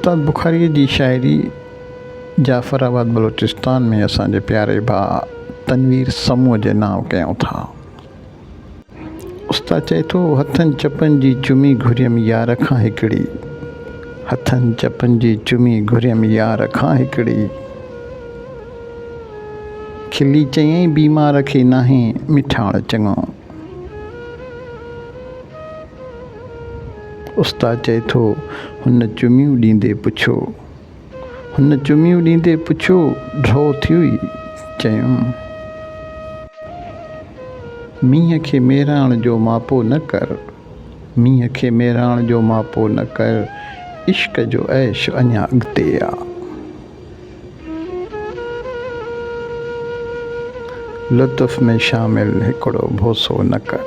उस्ताद बुखारी जी शायरी जाफ़राबाद बलूचिस्तान में असांजे प्यारे भाउ तनवीर समूह जे नाम कयूं था। उस्ताद चए थो, हथनि चपनि जी चुमी घुरियमि यार खां हिकिड़ी, हथनि चपनि जी चुमी घुरियमि यार खां हिकिड़ी, खिली चयईं बीमार खे नाहे मिठाण चङो। उस्ताद चए थो, हुन चुमियूं ॾींदे पुछो, हुन चुमियूं ॾींदे पुछो, ड्रॉ थी हुई चयुमि, मींहं खे मेराण जो मापो न कर, मींहं खे मेराण जो मापो न कर, इश्क जो ऐश अञा अॻिते आ। लुत्फ़ में शामिल हिकिड़ो भरोसो न कर।